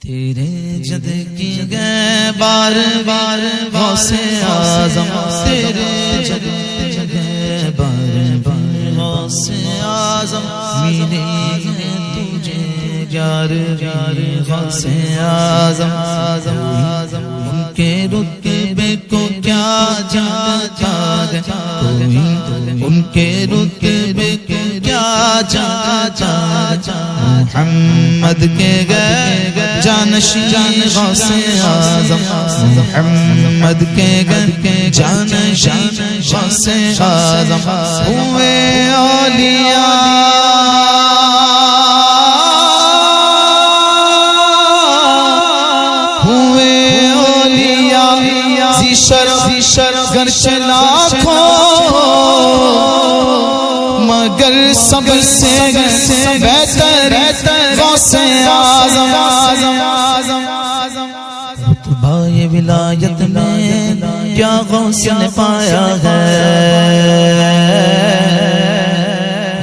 تیرے جد کی گئے بار بار غوث اعظم، تیرے جد کی گئے بار بار غوث اعظم، ملے ہیں تجھے یار یار غوث اعظم، ان کے رتبے کو کیا جانتا ہے کوئی، ان کے رتبے کو کیا جانتا محمد کے گئے جانشین غوث اعظم، محمد کے گئے جانشین غوث اعظم، ہوئے اولیاء گرچہ لاکھوں مگر سب سے بہتر غوث اعظم، رتبہ ولایت میں کیا غوث نے پایا ہے،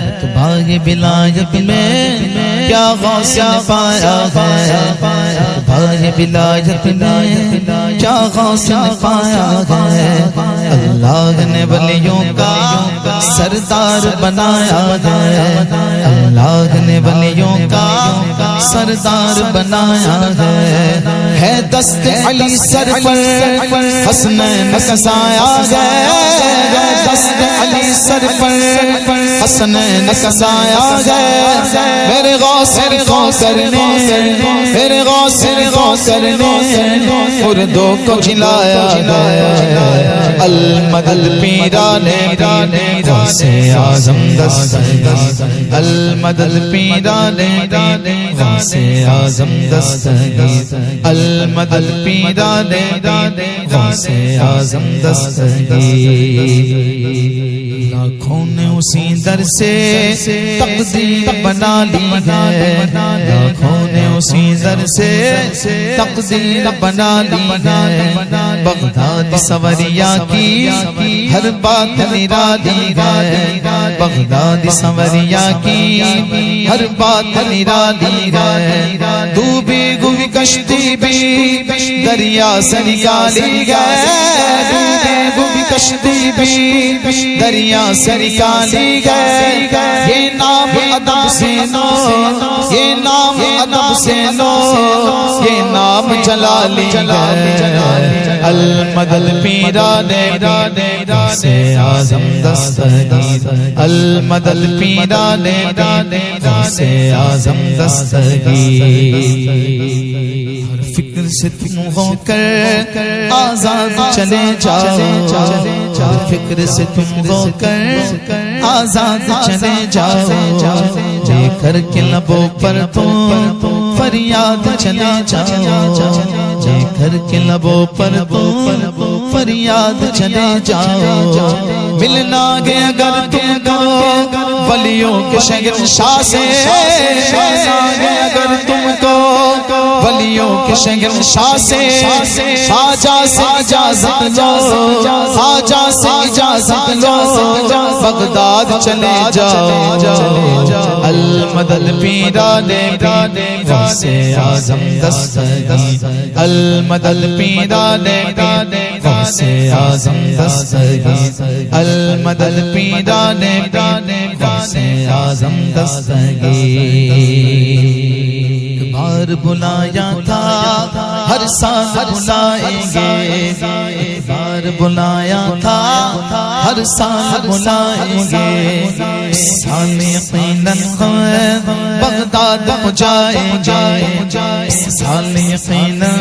رتبہ ولایت میں کیا غوث نے پایا ہے، رتبہ ولایت میں کیا غوث نے پایا ہے، اللہ نے ولیوں کا سردار بنایا ہے، اللہ نے ولیوں کا سردار بنایا ہے دست علی سر پر حسنین کا سایہ ہے، دست علی سر پر حسنین کا سایہ ہے، میرے غوث کو کرنے میرے غوث کو کرنے مردوں کو جلایا ہے، المدد پیرانے غوث اعظم دستگیر، المدد پیرانے غوث اعظم دستگیر، المدد پیرانے غوث اعظم دستگیر، لاکھوں نے اسی در سے تقدیر بنا لی ہے، لاکھوں نے اسی در سے تقدیر بنا لی ہے، بغداد سوریا کی ہر بات نرالی ہے، بغداد سوریا کی ہر بات نرالی ہے، ڈوبی ہوئی کشتی بھی دریا سے نکالی گئے، ڈوبی ہوئی کشتی بھی دریا سے نکالی گئے، یہ نام ادب سے نو، یہ نام ادب سے نو، یہ نام جلالی ہے، المدد پیرانے غوث اعظم دستگیر، المدد پیرانے غوث اعظم دستگیر، فکر سے تم ہو کر آزاد چلے جاؤ، فکر سے تم ہو کر آزاد چلے جاؤ، لے کر کے لبوں پر تم فریاد چلے جاؤ، لے کر کے لبوں پر تم فریاد چلے جاؤ، ملنا گے اگر تم کو ولیوں کے شہنشاہ سے، ملنا گے اگر تم کو ولیوں کے شہنشاہ سے، خواجہ سے اجازت لو، خواجہ سے اجازت لو، بغداد چلے جاؤ، المدد پیرانے غوث اعظم دستگیر، المدد پیرانے غوث اعظم دستگیر، المدد پیرانے غوث اعظم دستگیر، بار بلایا تھا ہر سال بلائیں گے، بار بلایا تھا ہر سال بلائیں گے، اس سال یقیناً بغداد جائیں گے، اس سال یقیناً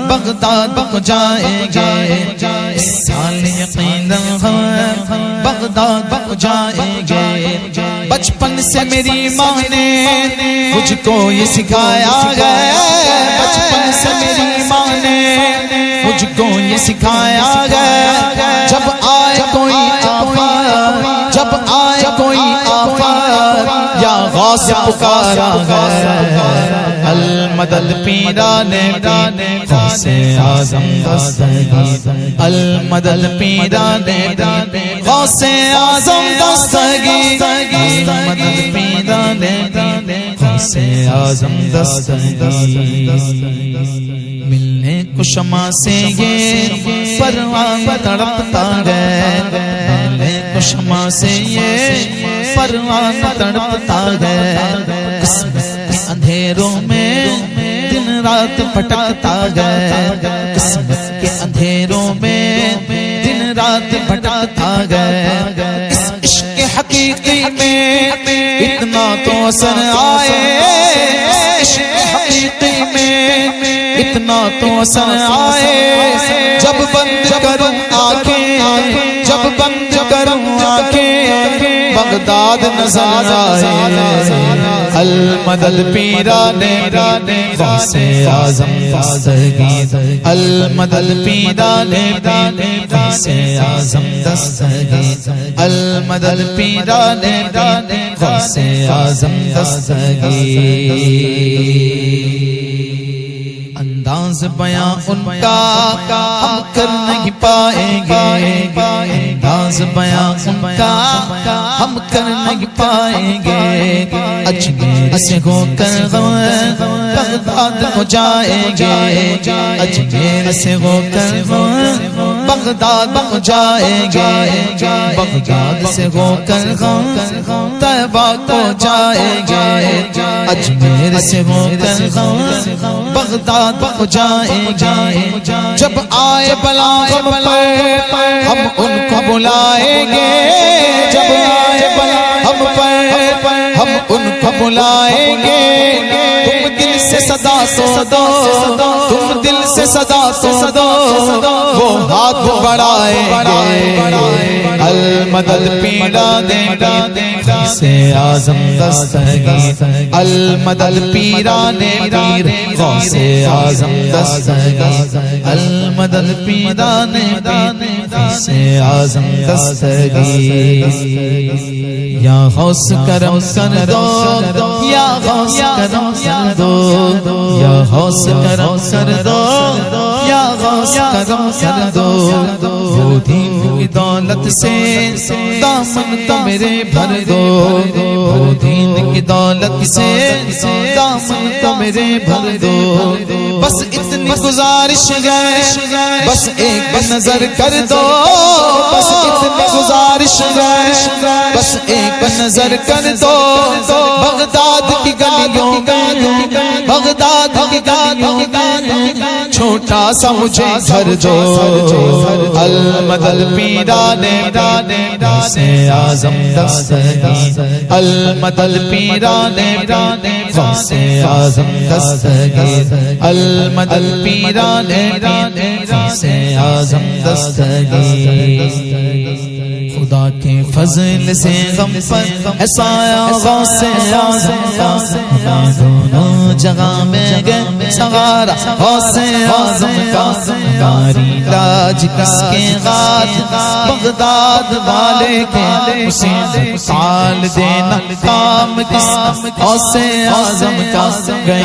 بغداد جائیں گے، اس سال یقیناً بغداد جائیں گے، بچپن سے میری ماں نے مجھ کو یہ سکھایا ہے، بچپن سے میری ماں نے مجھ کو یہ سکھایا ہے، جب آئے کوئی آفت، جب آئے کوئی آفت یا غوث پکارا ہے، المدد پیرانے غوث اعظم دستگیر، المدد پیرانے غوث اعظم دستگیر، المدد پیرانے سے آزم دستگیر ملنے کو شمع سے یہ پروان تڑپتا گئے ملنے کو شمع سے یہ پروان تڑپتا گئے قسمت کے اندھیروں میں دن رات بھٹکتا گئے قسمت کے اندھیروں میں دن رات بھٹکتا گئے اس عشق حقیقی میں اتنا تو اثر آئے اس عشق حقیقی میں اتنا تو اثر آئے جب بند کروں آنکھیں جب بند کروں آنکھیں بغداد نظر آئے المدد پیران غوث اعظم دستگیر المدد پیران غوث اعظم دستگیر المدد پیران غوث اعظم دستگیر انداز بیاں ان کا ہم کر نہیں پائیں گے انداز بیاں ان کا ہم کر نہیں پائیں گے اجمیر سے ہو کر بغداد کو جائیں گے اجمیر سے ہو کر بغداد کو جائیں گے بغداد سے ہو کر طیبہ کو جائیں گے اجمیر سے ہو کر بغداد کو جائیں گے جب آئے بلا غم پر ہم ان کو بلائیں گے جب آئے بلا ہم پر ہم ان کو بلائیں گے تم دل سے صدا تو دو تم دل سے صدا تو دو وہ ہاتھ بڑھائیں گے المدد پیران غوث اعظم دستگیر المدد پیران غوث اعظم دستگیر المدد پیران غوث اعظم دستگیر یا غوث کرم کر دو یا غوث کرم کر دو یا غوث کرم کر دو یا غوث کرم کر دو وہ دین کی دولت سے دامن تو میرے بھر دو وہ دین کی دولت سے دامن تو میرے بھر دو بس اتنی گزارش ہے بس ایک نظر کر دو بس اتنی گزارش ہے بس ایک نظر کر دو بغداد کی گلیوں بغداد کی گلیوں چھوٹا سا مجھے گھر دو المدد پیران غوث اعظم دستگیر المدد پیران غوث اعظم دستگیر المدد پیران غوث اعظم دستگیر خدا کے فضل سے غم پر ہے سایہ غوث اعظم کا دونوں جگہ میں گئے سہارا غوث اعظم کا ہماری لاج کس کے ہاتھ بغداد والے کے اسی سال دینا کام کس غوث اعظم کا گئے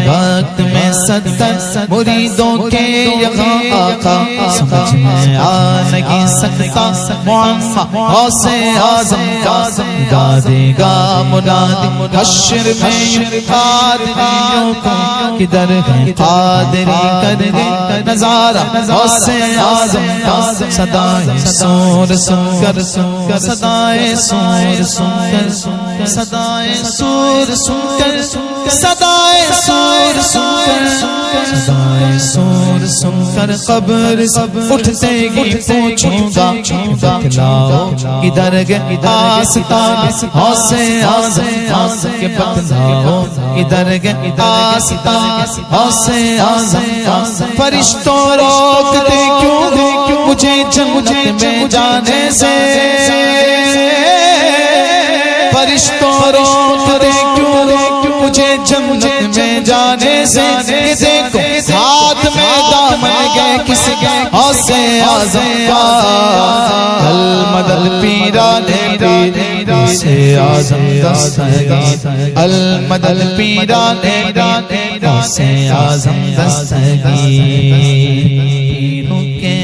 وقت میں 70 مریدوں کے یہاں آقا سمجھ میں آ نہیں سکتا معمہ غوث اعظم کا دادے گا منادی حشر میں قادریوں کو کدھر ہے قادری کر دے نظارہ غوث اعظم کا صدائے سور سن کر صدائے سور سن کر صدائے سور سن کر صدائے سور سن کر صدائے سور سن کر قبر اٹھتے ہی پوچھوں گا بتلاؤ ادھر گئے آستان غوث اعظم کے بتلاؤ ادھر گئے آستان غوث اعظم فرشتوں روکتے کیوں مجھے جنت میں جانے سے فرشتوں روکتے کیوں مجھے جنت میں جانے سے دیکھو ہاتھ میں دامن گئے کس گئے غوث اعظم کا المدد پیران غوث اعظم دستگیر المدد پیران غوث اعظم دستگیر کے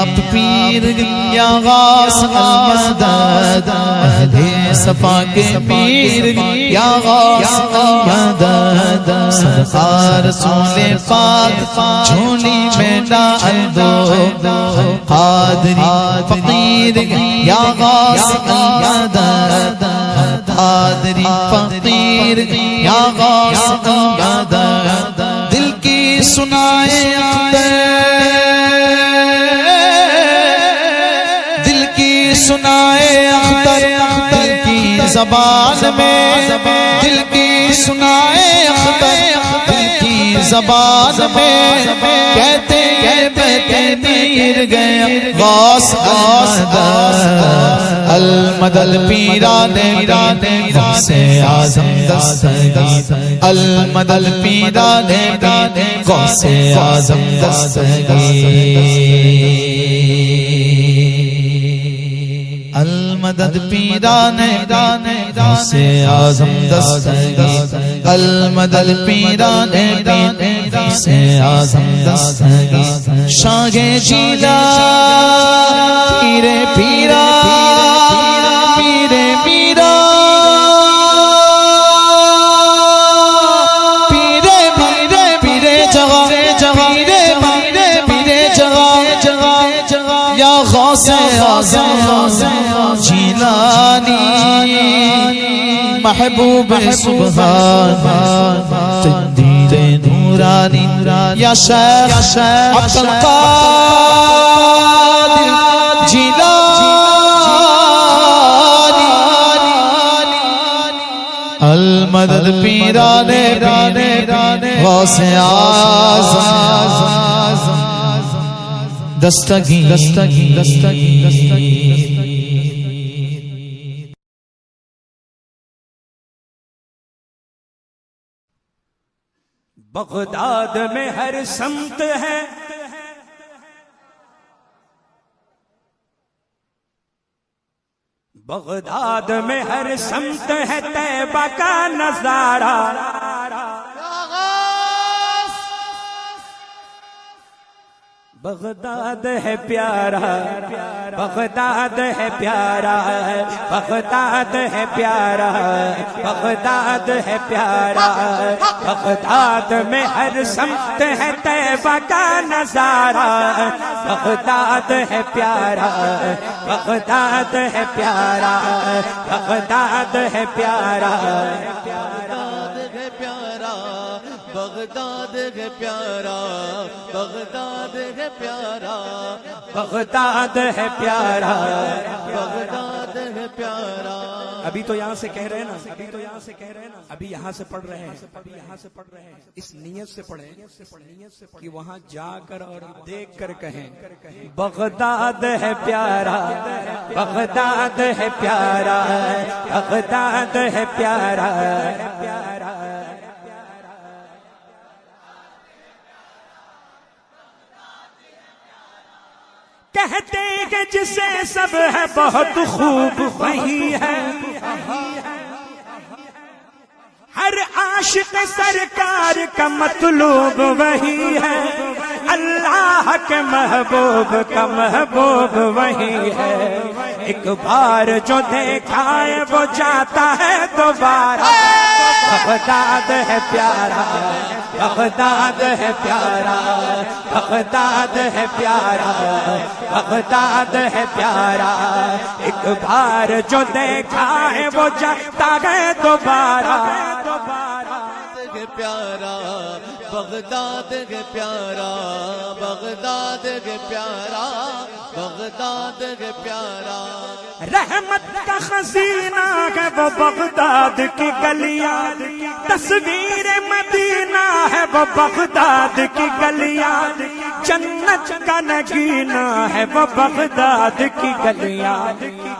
آپ پیر یا غوث المدد اہل صفا کے پیر یا غوث المدد صدقہ رسول پاک جھولی میں ڈال دو قادری فقیر یا غوث المدد قادری فقیر یا غوث المدد دل کی سنائے دل کی سنائے اختر دل کی زبان میں دل کی سنائے اختر دل کی زبان میں کہتے ہیں بہتے نیر گیا غوث المدد پیران غوث اعظم دستگیر المدد پیران غوث اعظم دستگیر المدد پیران غوث اعظم دستگیر المدد پیران غوث اعظم دستگیر شاہ جیلا پیر پیرا پیر میرا پیر میرے پیر جگہ پیر جگہ یا غوث اعظم جیلانی محبوب سبحان تقدیر نورانی یا شیخ عبد القادر جیلانی المدد پیران غوث اعظم دستگیر بغداد میں ہر سمت ہے بغداد میں ہر سمت ہے طیبہ کا نظارہ بغداد ہے پیارا بغداد ہے پیارا بغداد ہے پیارا بغداد ہے پیارا بغداد میں ہر سمت ہے طیبہ کا نظارہ بغداد ہے پیارا بغداد ہے پیارا بغداد ہے پیارا بغداد ہے پیارا بغداد ہے پیارا بغداد ہے پیارا بغداد ہے پیارا ابھی تو یہاں سے کہہ رہے ہیں نا ابھی یہاں سے پڑھ رہے ہیں اس نیت سے پڑھیں کہ وہاں جا کر اور دیکھ کر کہیں بغداد ہے پیارا بغداد ہے پیارا بغداد ہے پیارا کہتے ہیں جسے سب ہے بہت خوب وہی ہے ہر عاشق سرکار کا مطلوب وہی ہے اللہ کے محبوب کا محبوب وہی ہے ایک بار جو دیکھا ہے وہ جاتا ہے دوبارہ بغداد ہے پیارا بغداد ہے پیارا بغداد ہے پیارا بغداد ہے پیارا ایک بار جو دیکھا ہے وہ جاتا ہے دوبارہ پیارا بغداد ہے پیارا بغداد ہے پیارا بغداد ہے پیارا رحمت کا خزینہ ہے وہ بغداد کی گلیاں تصویر مدینہ ہے وہ بغداد کی گلیاں جنت کا نگینہ ہے وہ بغداد کی گلیاں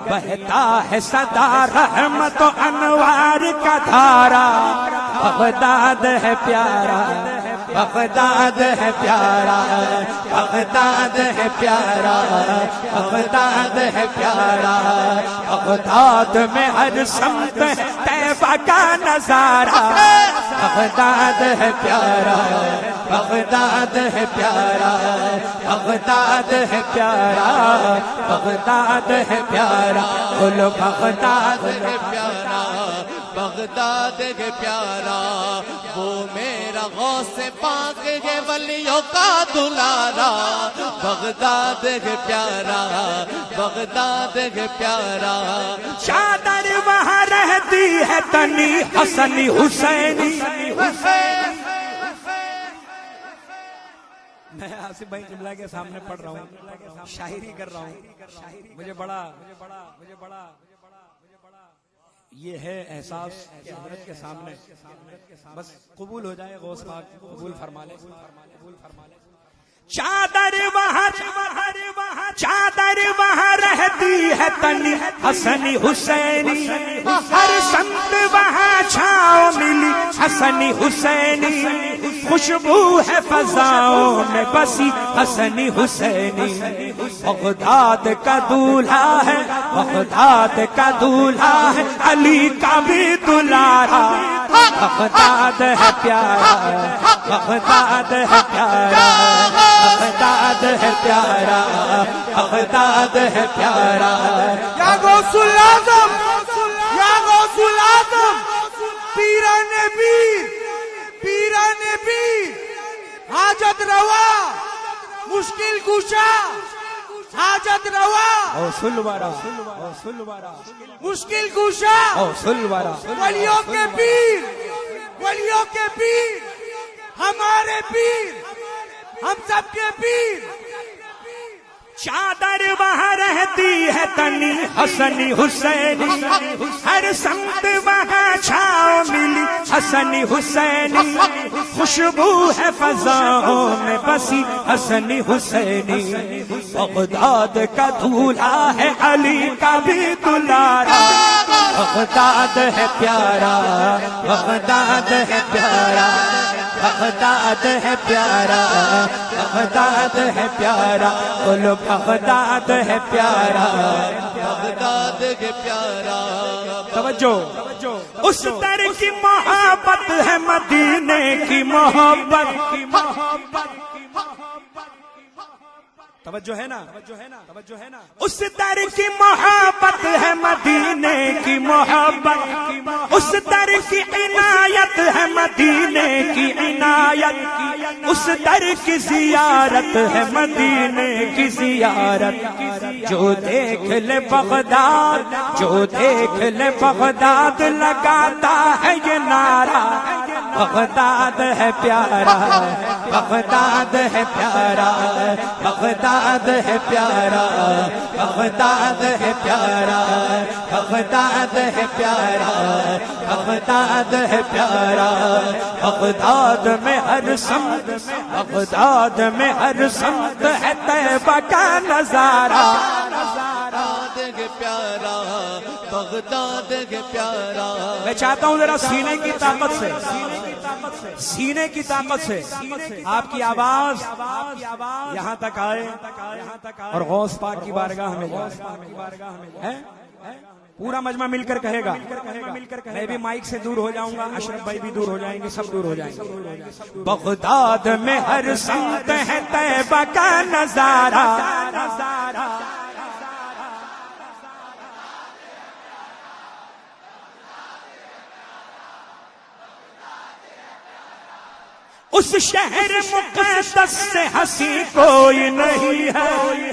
بہتا ہے سدا رحمت و انوار کا دھارا بغداد ہے پیارا بغداد ہے پیارا بغداد ہے پیارا بغداد ہے پیارا بغداد میں ہر سمت طیبہ کا نظارہ بغداد ہے پیارا بغداد ہے پیارا، بغداد ہے پیارا، بغداد ہے پیارا، بولو بغداد ہے پیارا، بغداد ہے پیارا، وہ میرا غوث پاک ہے ولیوں کا دلارا، بغداد ہے پیارا، بغداد ہے پیارا، چادر وہاں رہتی ہے تنی حسنی حسینی۔ میں آصف بھائی جملہ کے سامنے پڑھ رہا ہوں، شاعری کر رہا ہوں، مجھے بڑا یہ ہے احساس کہ حضرت کے سامنے بس قبول ہو جائے، غوث پاک قبول فرما لے۔ چادر وہاں رہتی ہے تنی حسنی حسینی، ہر سمت وہاں چھاؤ ملی حسنی حسینی، خوشبو ہے فضاؤں میں بسی حسنی حسینی، بغداد کا دولہا ہے، بغداد کا دولہا ہے، علی کا بھی دلارا، بغداد ہے پیارا، بغداد ہے پیارا، بغداد ہے پیارا، بغداد ہے پیارا، یا غوث العظم، یا غوث العظم، پیران پیر، پیران پیر، حاجت روا، مشکل کشا، حاجت روا، غوث الورا، مشکل کشا، غوث الورا، ولیوں کے پیر، ولیوں کے پیر، ہمارے پیر، ہم سب کے پیر۔ چادر وہاں رہتی ہے تنی حسنی حسینی، ہر سمت وہاں چھاؤ ملی حسنی حسینی، خوشبو ہے فضاؤں میں بسی حسنی حسینی، بغداد کا دولہا ہے علی کا بھی دلارا، بغداد ہے پیارا، بغداد ہے پیارا، بغداد ہے پیارا، بغداد ہے پیارا، بولو بغداد ہے پیارا، بغداد ہے پیارا، توجہ، اس در کی محبت ہے مدینے کی محبت، توجہ ہے نا، توجہ ہے نا، اس در کی محبت ہے مدینے کی محبت، اس در کی عنایت ہے مدینے کی عنایت، اس در کی زیارت ہے مدینے کی زیارت، جو دیکھ لے بغداد، جو دیکھ لے بغداد لگاتا ہے یہ نعرہ، بغداد ہے پیارا، بغداد ہے پیارا، بغداد ہے پیارا، بغداد ہے پیارا، بغداد ہے پیارا، بغداد ہے پیارا، بغداد میں ہر سمت، بغداد میں ہر سمت ہے طیبہ کا نظارہ، بغداد ہے پیارا، بغداد ہے پیارا، میں چاہتا ہوں ذرا سینے کی طاقت سے، سینے کی طاقت سے آپ کی آواز یہاں تک آئے اور غوث پاک کی بارگاہ میں جائے، پورا مجمع مل کر کہے گا، میں بھی مائک سے دور ہو جاؤں گا، اشرف بھائی بھی دور ہو جائیں گے، سب دور ہو جائیں گے، بغداد میں ہر سمت ہے طیبہ کا نظارہ، اس شہر مقدس سے ہنسی کوئی نہیں ہے،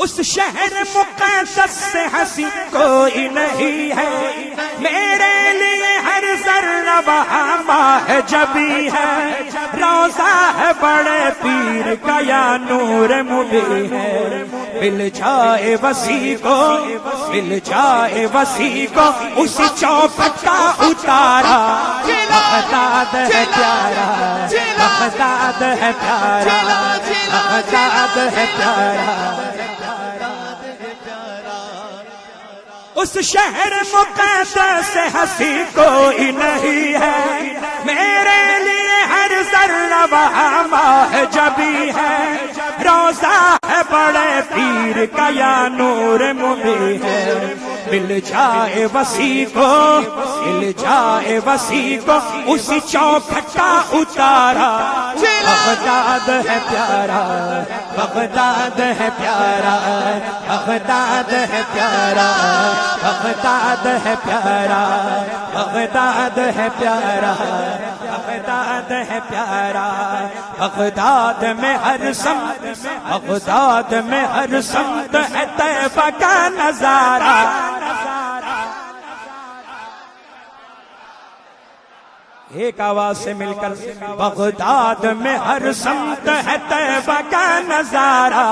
اس شہر مقدس سے ہنسی کوئی نہیں ہے، میرے لیے ہر ذرہ وہاں ماہ جبی ہے، روضہ ہے بڑے پیر کا یا نور مبیں ہے، مل جائے وسیع کو، مل جائے وسیع کو اس چوپٹ کا اتارا، بغداد ہے پیارا، بغداد ہے پیارا، بغداد ہے پیارا، اس شہر مقدس سے ہنسی کوئی نہیں ہے، میرے لیے ہر ذرہ وہاں ماہ جبی ہے، روضہ ہے بڑے پیر کا یا نور مبیں ہے، مل جائے وسیع کو، مل جائے وسیع کو اسی چوکھٹ کا اتارا، بغداد ہے پیارا، بغداد ہے پیارا، بغداد ہے پیارا، بغداد ہے پیارا، بغداد ہے پیارا، بغداد ہے پیارا، بغداد میں ہر سمت، بغداد میں ہر سمت ہے طیبہ کا نظارہ۔ ایک آواز سے مل کر، بغداد میں ہر سمت ہے طیبہ کا نظارہ۔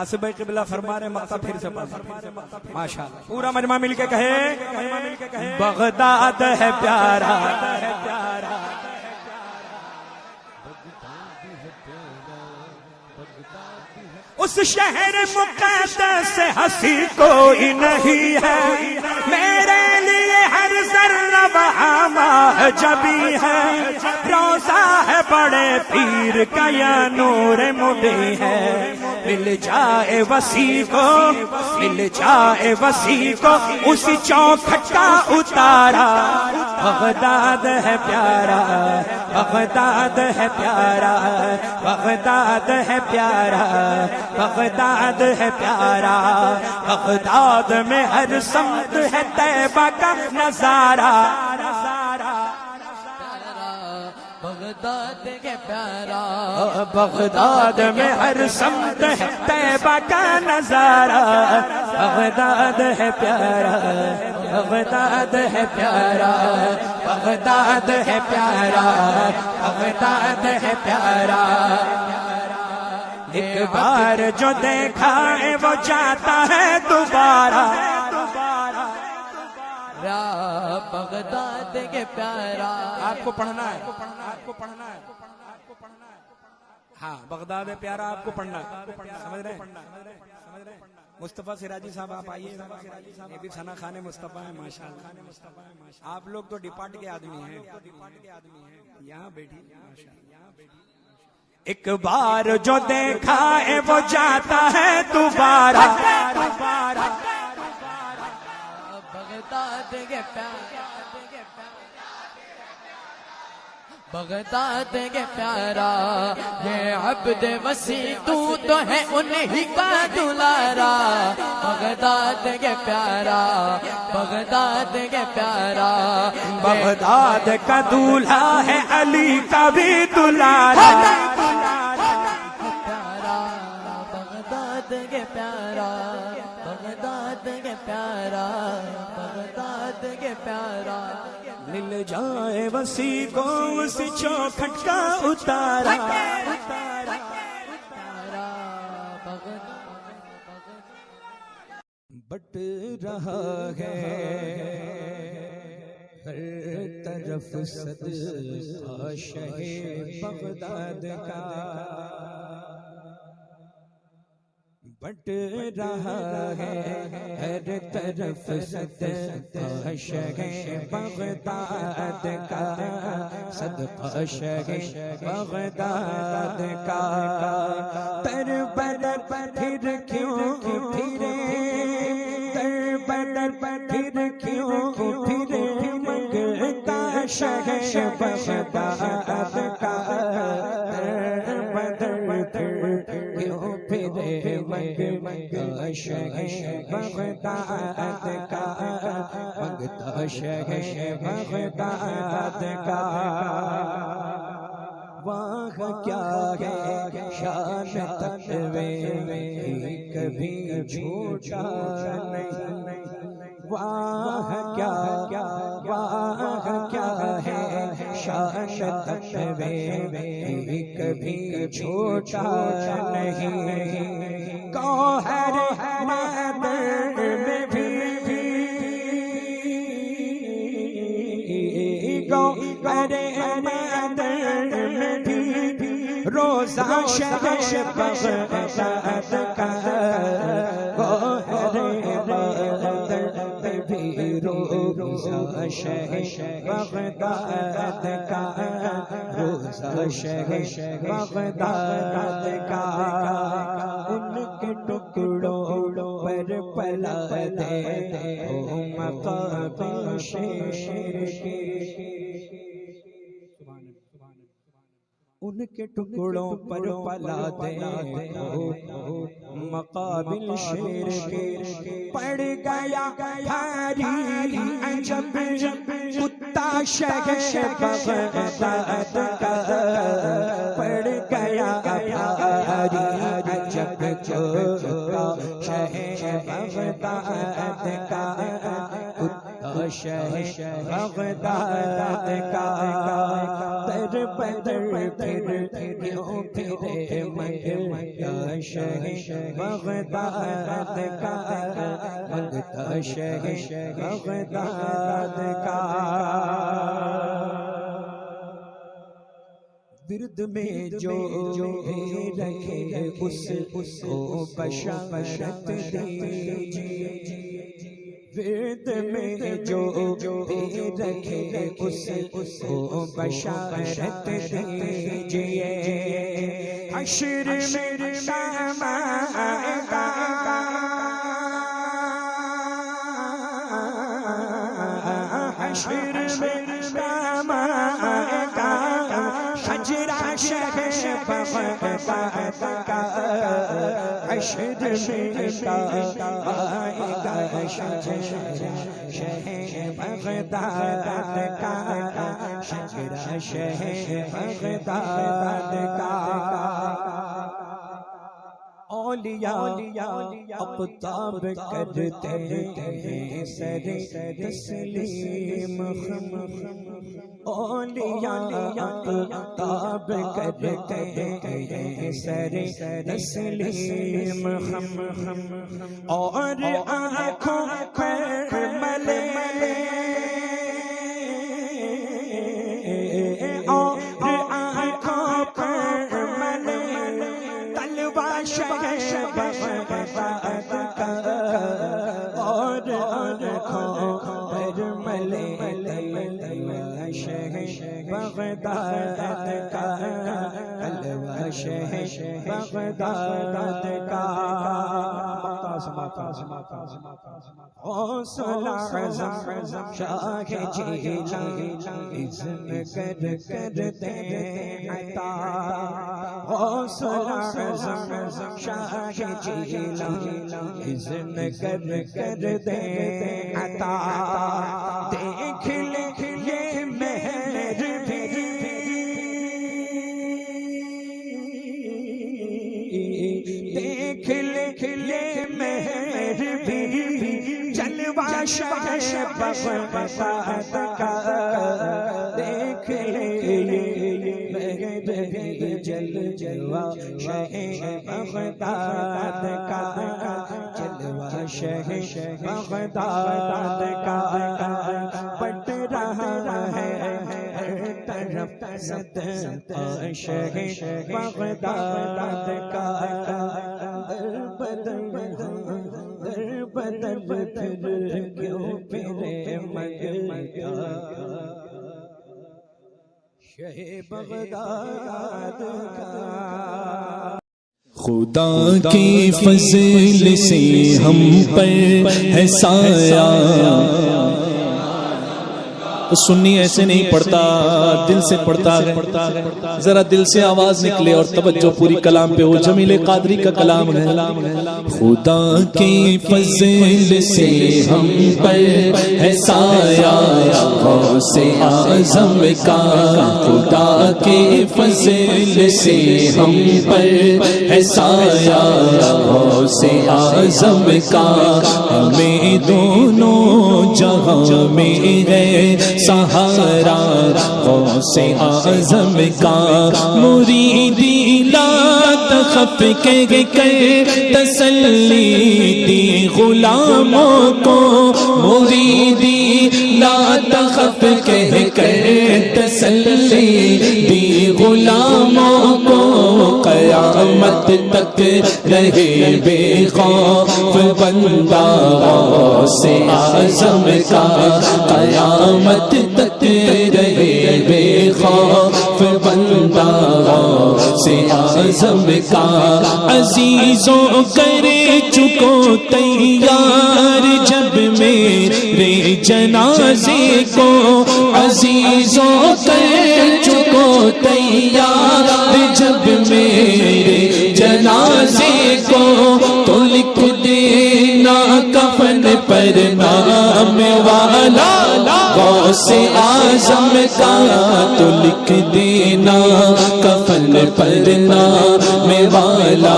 آصف قبلہ فرما رہے مقطع پھر سے ماشاءاللہ، پورا مجمع مل کے کہے، بغداد ہے پیارا، اس شہر مقدس سے ہنسی کوئی نہیں ہے، میرے لیے ہر ذرہ وہاں ماہ جبی ہے، روزہ ہے بڑے پیر کا یا نور مبیں ہے، مل جائے وسیع کو، مل جائے وسیع کو اسی چوکھٹ کا اتارا، بغداد ہے پیارا، بغداد ہے پیارا، بغداد ہے پیارا، بغداد ہے پیارا، بغداد میں ہر سمت ہے طیبہ کا نظارہ۔ بغداد کے پیارا، بغداد میں ہر سمت ہے طیبہ کا نظارہ، بغداد ہے پیارا، بغداد ہے پیارا، بغداد ہے پیارا، بغداد ہے پیارا۔ ایک بار جو دیکھا ہے وہ جاتا ہے دوبارہ، بغداد کے پیارا۔ آپ کو پڑھنا ہے، آپ کو پڑھنا ہے، آپ کو پڑھنا ہے، ہاں بغداد ہے پیارا آپ کو پڑھنا ہے، سمجھ رہے ہیں؟ مصطفیٰ سراجی صاحب آپ آئیے، یہ بھی ثنا خان مصطفیٰ ہے ماشاءاللہ، آپ لوگ تو ڈپارٹ کے آدمی ہیں، یہاں بیٹھی ایک بار جو دیکھا ہے وہ جاتا ہے دوبارہ، بغداد کے پیارا، بغداد کے پیارا، یہ عبد وسیع تو ہے انہی کا دلارا، بغداد کے پیارا، بغداد کے پیارا، بغداد کا دولہا ہے علی کا بھی دلارا، بغداد کے پیارا، بغداد کے پیارا، بغداد کے پیارا، مل جائے وسیع کو اس چوکھٹ کا اتارا، بٹ رہا ہے ہر طرف صدقہ شہ بغداد کا، بٹ رہا ہے ہر طرف صدقہ شہ بغداد کا، صدقہ شہ بغداد کا، در بدر پھر کیوں پھرے، در بدر پھر کیوں پھرے، منگتا شہ بغداد کا، در بدر پھر کیوں پھرے، منگتا شہ بغداد کا، منگتا شہ بغداد کا۔ وہاں کیا ہے شان تقوی کبھی جھوٹا نہیں، وہاں کیا ہے شان تقوی کبھی جھوٹا نہیں، گوہر مادر میں بھی گوہر مادر میں بھی روزہ شب بغداد کا، گوہر مادر میں بھی روزہ شہ بغداد کا، روزہ شہ بغداد کا، ان کے ٹکڑوں پر پلا دے او مقابل شیر کے، ان کے ٹکڑوں پر پلا دے مقابل شیر کے، پڑ گیا بھاری عجب کتا شہ بغداد کا، پڑ گیا بھاری عجب کتا شہ بغداد کا، کتا شہ بغداد کا، در بدر کیوں پھرے منگتا شہ بغداد کا، منگتا شہ بغداد کا، ورد میں جو رکھے اس کو بشارت دیجیے، ورد میں جو رکھے اس کو بشارت دیجیے، حشر میں کام آئے گا، حشر میں کام آئے گا، شجرہ شہ بغداد کا، حشر میں کام آئے گا، شجرہ شہ بغداد کا، شجرہ شہ بغداد کا، اولیاء اقطاب کرتے ہیں سر تسلیم، اولیاء اقطاب کرتے ہیں سر تسلیم، اور آنکھوں پر ملے اور آنکھوں پر ملے تلوار شہ بغداد کا، اور آنکھوں پر ملے تلوار شہ بغداد کا، تلوار شہ بغداد کا، حوصلہ اعظم شاہ جیلانی اذن کر دے عطا، حوصلہ اعظم شاہ جیلانی اذن کر دے عطا، دیکھ لے یہ مہر بھی، دیکھ لے مہر بھی، جلوہ شہ بغداد کا، دیکھ لے مہر بھی، جلوہ شہ بغداد کا، جلوہ شہ بغداد کا، پٹ رہا ہے ہر طرف صدقہ شہ بغداد کا، بدر پھر کیوں پھرے منگتا شہ بغداد کا، خدا کی فضل سے ہم پر ہے سایہ، سنی ایسے نہیں پڑھتا، دل سے پڑھتا ہے، ذرا دل سے آواز نکلے اور توجہ پوری کلام پہ ہو، جمیل قادری کا کلام ہے، خدا کی فضل سے ہم پر ہے سایہ، غوث اعظم کا، خدا کی فضل سے ہم پر ہے سایہ، غوث اعظم کا، ہمیں دونوں جہاں میں ہے سہارا، غوث اعظم کا، مریدی لا تخف کے تسلی دی غلاموں کو، مریدی لا تخف کہہ کر تسلی دی غلاموں کو، قیامت تک رہے بے خوف بندہ غوث اعظم کا، قیامت تک رہے بے خوف بندہ غوث اعظم کا۔ عزیزوں کر چکو تیار جب میرے جنازے کو، عزیزوں کر چکو تیار جب میرے جنازے کو، تو لکھ دینا کفن پر نام والا غوث اعظم کا، تو لکھ دینا کفن پر نام والا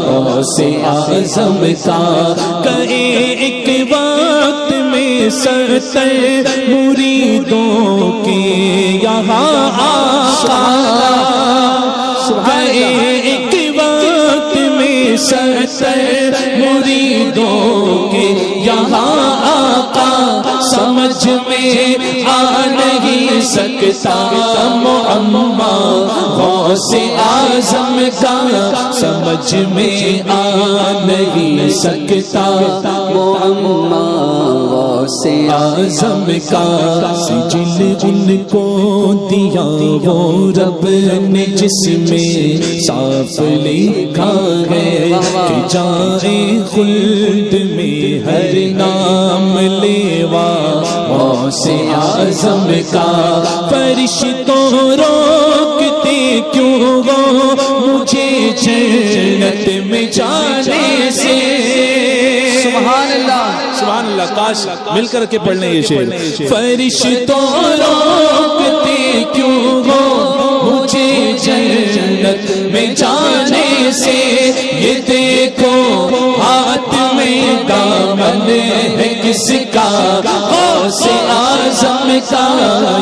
غوث اعظم کا۔ کہے ایک وقت میں ستر مریدوں کے یہاں آقا، کہے ایک وقت میں ستر مریدوں کے یہاں آقا، سمجھ میں آ نہیں سکتا معما غوث اعظم کا، سمجھ میں آ نہیں سکتا معما غوث اعظم کا۔ سجل ان کو دیا وہ رب نے جس میں صاف لکھا ہے کہ جائے خلد میں ہر نام لیوا غوث اعظم کا۔ فرشتوں روکتے کیوں وہ مجھے جنت میں جانے سے؟ سبحان اللہ سبحان اللہ، کاش مل کر کے پڑھ لیں یہ شعر۔ فرشتوں روکتے کیوں وہ مجھے جنت میں جانے سے؟ یہ دیکھو ہاتھ میں دامن ہے کس کا غوث اعظم کا،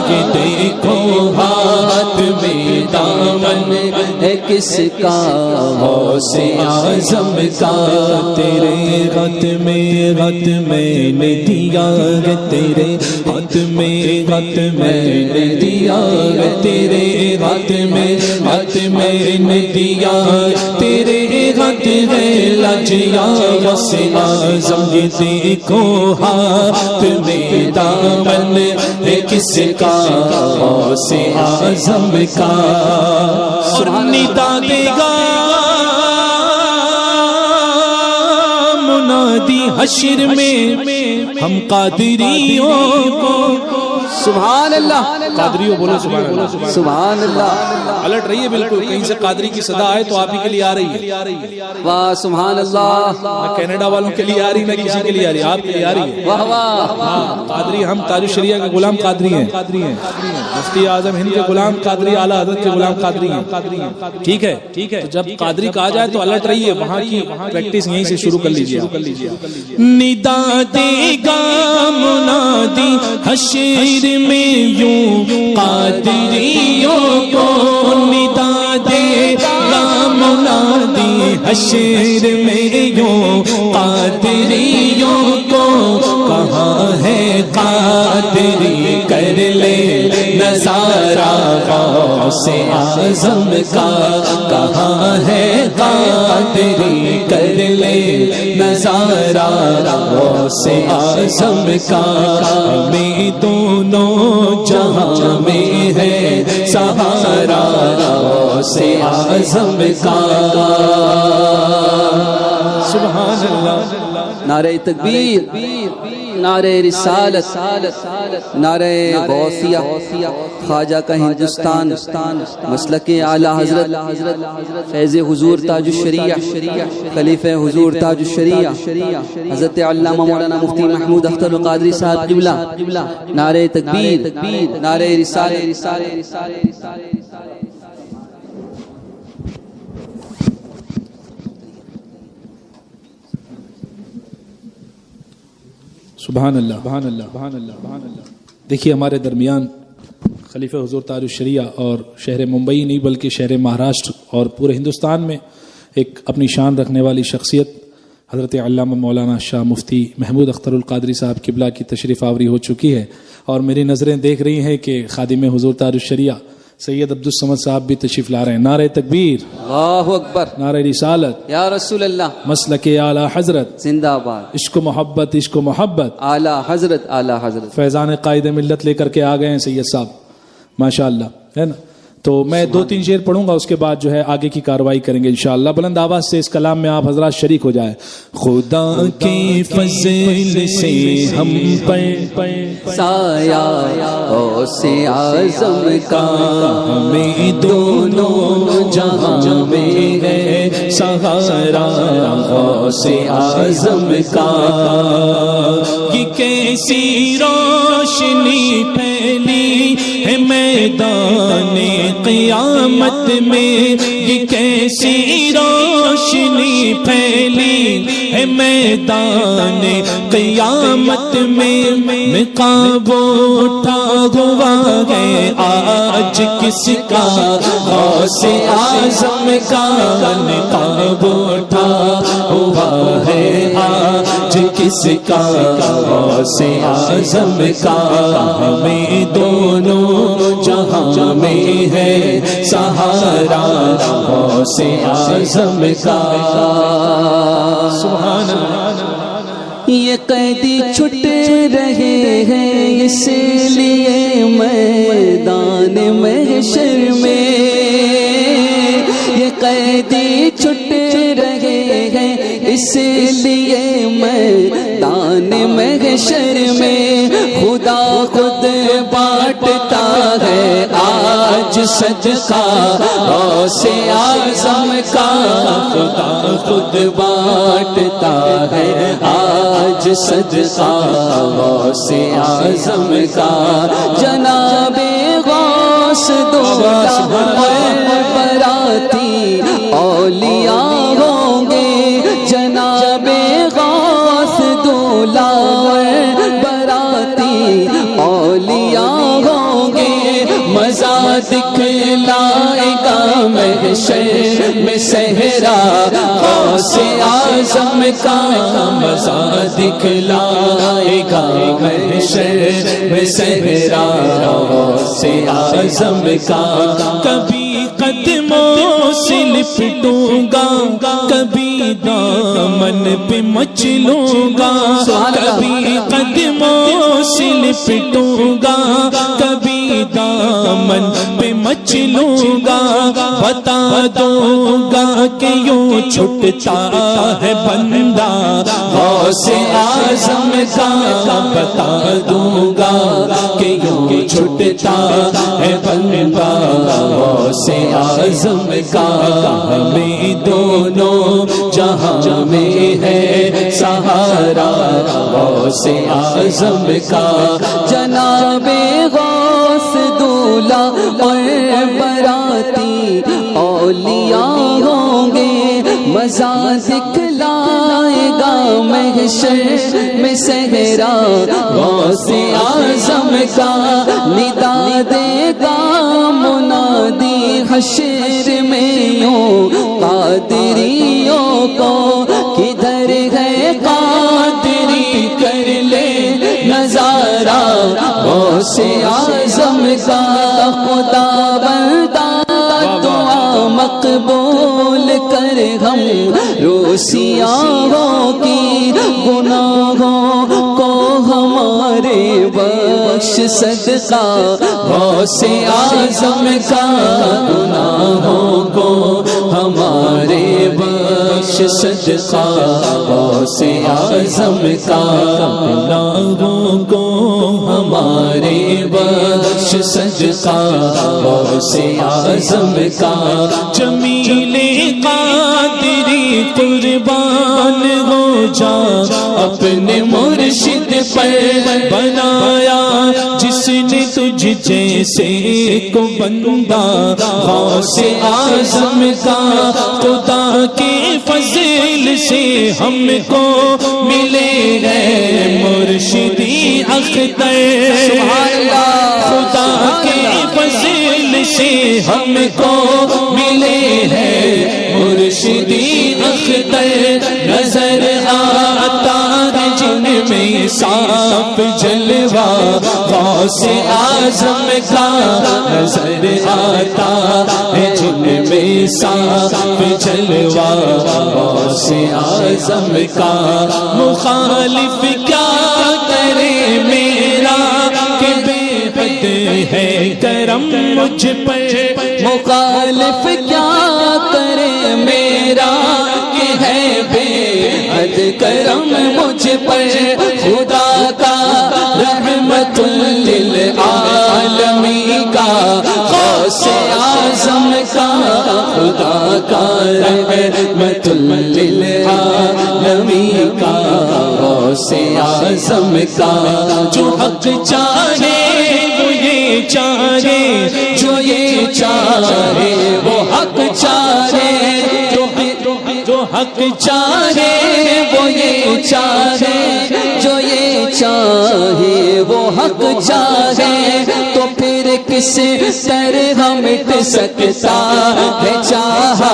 یہ دیکھو ہاتھ میں دامن ہے کس کا غوث اعظم کا۔ تیرے ہاتھ میں نے دیا ہے، تیرے ہاتھ میں نے دیا ہے، تیرے ہاتھ میں نے دیا، تیرے ہاتھ ہے لجیا غوث اعظم، یہ دیکھو ہاتھ میں دامن ہے کس کا غوث اعظم کا۔ ندا دے گا منادی حشر میں ہم قادریوں کو، سبحان اللہ، قادریوں بولو سبحان اللہ، سبحان اللہ، الٹ رہی ہے بالکل، کہیں سے قادری کی صدا آئے تو آپ ہی کے لیے آ رہی ہے۔ واہ سبحان اللہ، نہ کینیڈا والوں کے لیے آ رہی، نہ کسی کے لیے آ رہی، آپ کے لیے آ رہی ہے۔ واہ واہ، ہاں قادری، ہم تاج الشریعہ کے غلام قادری ہیں، مفتی اعظم ہند کے غلام قادری، اعلیٰ حضرت کے غلام قادری ہیں۔ ٹھیک ہے، تو جب قادری کہا جائے تو الٹ رہی ہے، وہاں کی پریکٹس یہیں سے شروع کر لیجیے۔ ندا دے گا منادی حشر میں یوں قادریوں کو، ندا دے گا منادی حشر میں یوں قادریوں کو، کہاں ہے قادری کر لے نظارہ غوث اعظم کا، کہاں ہے قادری کر لے نظارہ غوث اعظم کا۔ ہمیں دونوں جہاں میں ہے سہارا غوث اعظم کا۔ سبحان اللہ۔ نعرہ تکبیر، نعرہ رسالت، نعرہ غوثیہ، خواجہ کا ہندوستان، مسلک اعلی حضرت فیض حضور تاج الشریعہ، خلیفہ حضور تاج الشریعہ حضرت علامہ مولانا مفتی محمود اختر القادری صاحب قبلہ، نعرہ تکبیر، نعرہ رسالت۔ سبحان اللہ، سبحان اللہ، سبحان اللہ، سبحان اللہ۔ دیکھیے ہمارے درمیان خلیفہ حضور تاج الشریعہ اور شہر ممبئی نہیں بلکہ شہر مہاراشٹر اور پورے ہندوستان میں ایک اپنی شان رکھنے والی شخصیت حضرت علامہ مولانا شاہ مفتی محمود اختر القادری صاحب قبلہ کی تشریف آوری ہو چکی ہے، اور میری نظریں دیکھ رہی ہیں کہ خادم حضور تاج الشریعہ سید عبدالصمد صاحب بھی تشریف لا رہے ہیں. نعرہ تکبیر، اللہ اکبر، نعرہ رسالت، یا رسول اللہ، مسلک اعلی حضرت، زندہ باد، عشق و محبت، عشق و محبت. اعلی حضرت، اعلی حضرت. فیضان قائد ملت لے کر کے آ گئے ہیں سید صاحب، ماشاءاللہ، ہے نا. تو میں 2-3 شعر پڑھوں گا، اس کے بعد جو ہے آگے کی کاروائی کریں گے انشاءاللہ. بلند آواز سے اس کلام میں آپ حضرات شریک ہو جائے. خدا کے فضل سے ہم پر سایہ غوث اعظم کا ہمیں دونوں جہاں میں ہے سہارا غوث اعظم کا. یہ کیسی روشنی پھیلی ہے میدان قیامت میں، یہ کیسی روشنی پھیلی ہے میدان قیامت میں. نقاب اٹھا ہوا ہے آج کس کا غوث اعظم کا. نقاب اٹھا ہوا ہے آج کس کا غوث اعظم کا. ہمیں دونوں جہاں میں ہے سہارا غوث اعظم کا. سبحان اللہ. یہ قیدی چھٹ رہے ہیں اس لیے میدان محشر میں. یہ قیدی چھٹ رہے ہیں اس لیے میدان محشر میں. خدا خود بانٹتا ہے آج صدقہ غوث اعظم کا. خدا خود بانٹتا ہے آج صدقہ غوث اعظم کا. جناب غوث دولا براتی اولیاء ہوں گے. جناب غوث دولا براتی اولیاء ہوں گے. مزہ دکھلائے گا محشر میں صحرا غوث اعظم کا. مزہ دکھلائے گا محشر میں صحرا غوث اعظم کا. کبھی قدموں سے لپٹوں گا، کبھی دامن پہ مچلوں گا. کبھی قدموں سے لپٹوں گا، کبھی دامن پہ مچلوں گا. بتا دوں گا کہ یوں چھٹتا ہے بندہ غوث اعظم کا. بتا دوں گا کہ یوں چھٹتا ہے بندہ غوث اعظم کا. ہمیں دونوں جہاں میں ہے سہارا غوث اعظم کا. جناب غوث دولا اور براتی اولیاء ہوں گے. مزہ دکھلائے گا محشر میں صحرا غوث اعظم کا. ندا دے گا منادی حشر میں یوں قادریوں کو. کدھر ہے قادری کر لے نظارہ غوث اعظم کا. خدا بندہ دعا مقبول کر ہم روسیاں کی. گناہوں کو ہمارے بخش صدقہ غوث اعظم کا. گناہوں کو ہمارے بخش صدقہ غوث اعظم کا. گناہوں کو ہمارے بخش صدقہ غوث اعظم کا. جمیل قادری قربان ہو جا اپنے مرشد پر. بنایا جس نے تجھ جیسے کو بندہ غوث اعظم کا. خدا کے فضل سے ہم کو ملے ہیں مرشدی اختر. خدا کے فضل سے ہم کو ملے ہیں مرشدی اختر. نظر آتا ہے جن میں صاف پہ جلوہ غوث اعظم کا نظر آتا ہے، جن میں صاحب جلوہ غوث اعظم کا مخالف کیا کرے میرا کہ بے حد ہے کرم مجھ پر، مخالف کیا کرے میرا کہ ہے بے حد کرم مجھ پر، خدا کا رحمت للعالمین کا غوث اعظم کا، خدا کا رحمت للعالمین کا غوث اعظم کا، جو حق چاہے وہ یہ چاہے، جو یہ چاہے وہ حق چاہے، جو حق چاہے وہ یہ چاہے، جو یہ چاہے وہ حق چاہے، تو پھر کس طرح مٹ سکتا ہے چاہا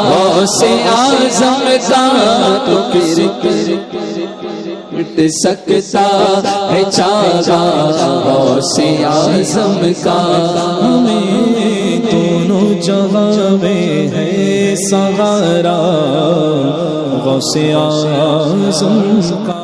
غوث اعظم کا، تو پھر مٹ سکتا ہے چاہا غوث اعظم کا، ہمیں دونوں جہاں میں ہے سہارا غوث اعظم کا۔